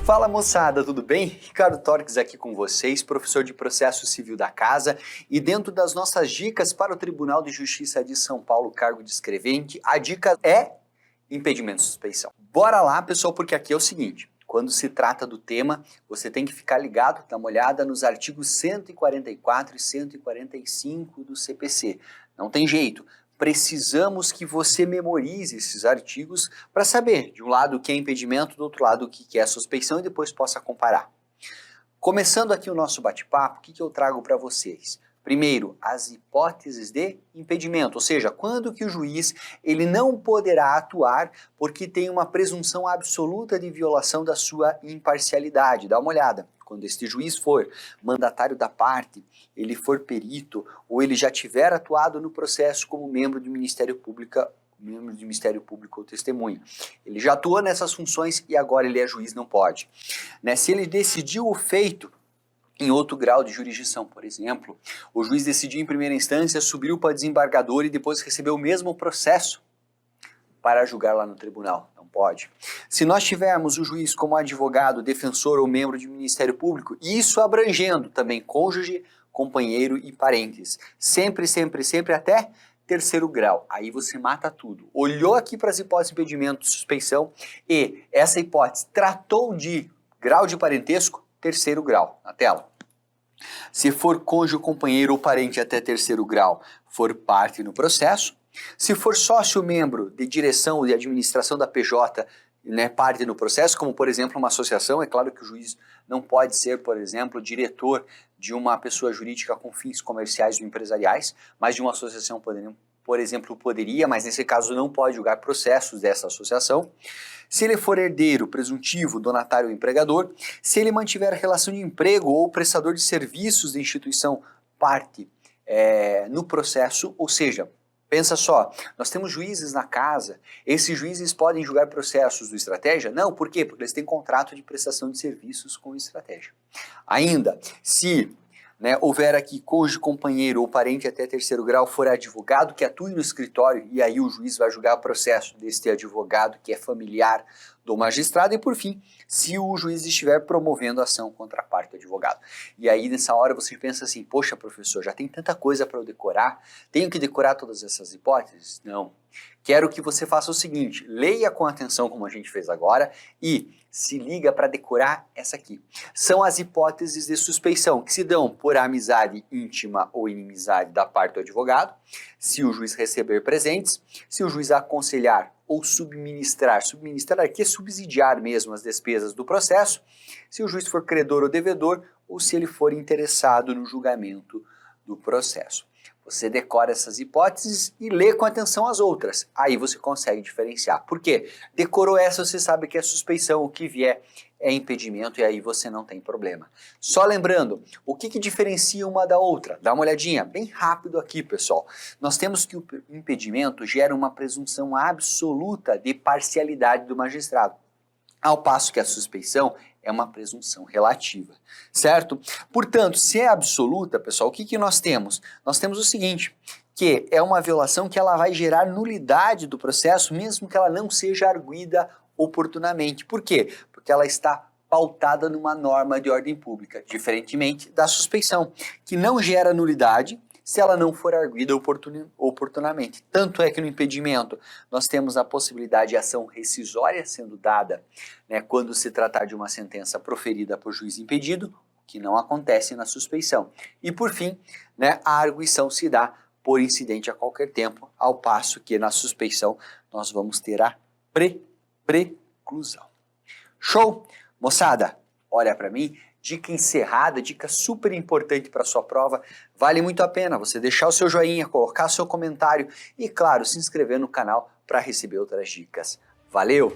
Fala moçada, tudo bem? Ricardo Torques aqui com vocês, professor de Processo Civil da Casa, e dentro das nossas dicas para o Tribunal de Justiça de São Paulo, cargo de escrevente, a dica é impedimento de suspeição. Bora lá, pessoal, porque aqui é o seguinte, quando se trata do tema, você tem que ficar ligado, dar uma olhada nos artigos 144 e 145 do CPC. Não tem jeito. Precisamos que você memorize esses artigos para saber, de um lado, o que é impedimento, do outro lado, o que é suspeição e depois possa comparar. Começando aqui o nosso bate-papo, o que eu trago para vocês? Primeiro, as hipóteses de impedimento, ou seja, quando que o juiz ele não poderá atuar porque tem uma presunção absoluta de violação da sua imparcialidade. Dá uma olhada. Quando este juiz for mandatário da parte, ele for perito ou ele já tiver atuado no processo como membro do Ministério Público ou testemunha. Ele já atuou nessas funções e agora ele é juiz, não pode. Se ele decidiu o feito em outro grau de jurisdição, por exemplo, o juiz decidiu em primeira instância, subiu para desembargador e depois recebeu o mesmo processo para julgar lá no tribunal. Não pode. Se nós tivermos o juiz como advogado, defensor ou membro de Ministério Público, isso abrangendo também cônjuge, companheiro e parentes. Sempre até terceiro grau. Aí você mata tudo. Olhou aqui para as hipóteses de impedimento de suspeição e essa hipótese tratou de grau de parentesco, terceiro grau. Na tela. Se for cônjuge, companheiro ou parente até terceiro grau, for parte no processo. Se for sócio-membro de direção ou de administração da PJ, parte no processo, como por exemplo uma associação, é claro que o juiz não pode ser, por exemplo, diretor de uma pessoa jurídica com fins comerciais ou empresariais, mas de uma associação, por exemplo, poderia, mas nesse caso não pode julgar processos dessa associação. Se ele for herdeiro, presuntivo, donatário ou empregador, se ele mantiver relação de emprego ou prestador de serviços da instituição parte no processo, ou seja, pensa só, nós temos juízes na casa, esses juízes podem julgar processos do Estratégia? Não, por quê? Porque eles têm contrato de prestação de serviços com o Estratégia. Ainda, se houver aqui cônjuge, companheiro ou parente até terceiro grau, for advogado que atue no escritório, e aí o juiz vai julgar o processo deste advogado que é familiar do magistrado, e por fim, se o juiz estiver promovendo ação contra a parte do advogado. E aí nessa hora você pensa assim, poxa professor, já tem tanta coisa para eu decorar, tenho que decorar todas essas hipóteses? Não. Quero que você faça o seguinte, leia com atenção como a gente fez agora e se liga para decorar essa aqui. São as hipóteses de suspeição que se dão por amizade íntima ou inimizade da parte do advogado, se o juiz receber presentes, se o juiz aconselhar ou subministrar aqui é subsidiar mesmo as despesas do processo, se o juiz for credor ou devedor ou se ele for interessado no julgamento do processo. Você decora essas hipóteses e lê com atenção as outras. Aí você consegue diferenciar. Por quê? Decorou essa, você sabe que é suspeição, o que vier é impedimento e aí você não tem problema. Só lembrando, o que diferencia uma da outra? Dá uma olhadinha bem rápido aqui, pessoal. Nós temos que o impedimento gera uma presunção absoluta de parcialidade do magistrado, ao passo que a suspeição é uma presunção relativa, certo? Portanto, se é absoluta, pessoal, o que nós temos? Nós temos o seguinte, que é uma violação que ela vai gerar nulidade do processo, mesmo que ela não seja arguida oportunamente. Por quê? Porque ela está pautada numa norma de ordem pública, diferentemente da suspeição, que não gera nulidade se ela não for arguida oportunamente. Tanto é que no impedimento nós temos a possibilidade de ação rescisória sendo dada quando se tratar de uma sentença proferida por juiz impedido, que não acontece na suspeição. E por fim, a arguição se dá por incidente a qualquer tempo, ao passo que na suspeição nós vamos ter a preclusão. Show? Moçada, olha para mim. Dica encerrada, dica super importante para a sua prova, vale muito a pena você deixar o seu joinha, colocar seu comentário e, claro, se inscrever no canal para receber outras dicas. Valeu!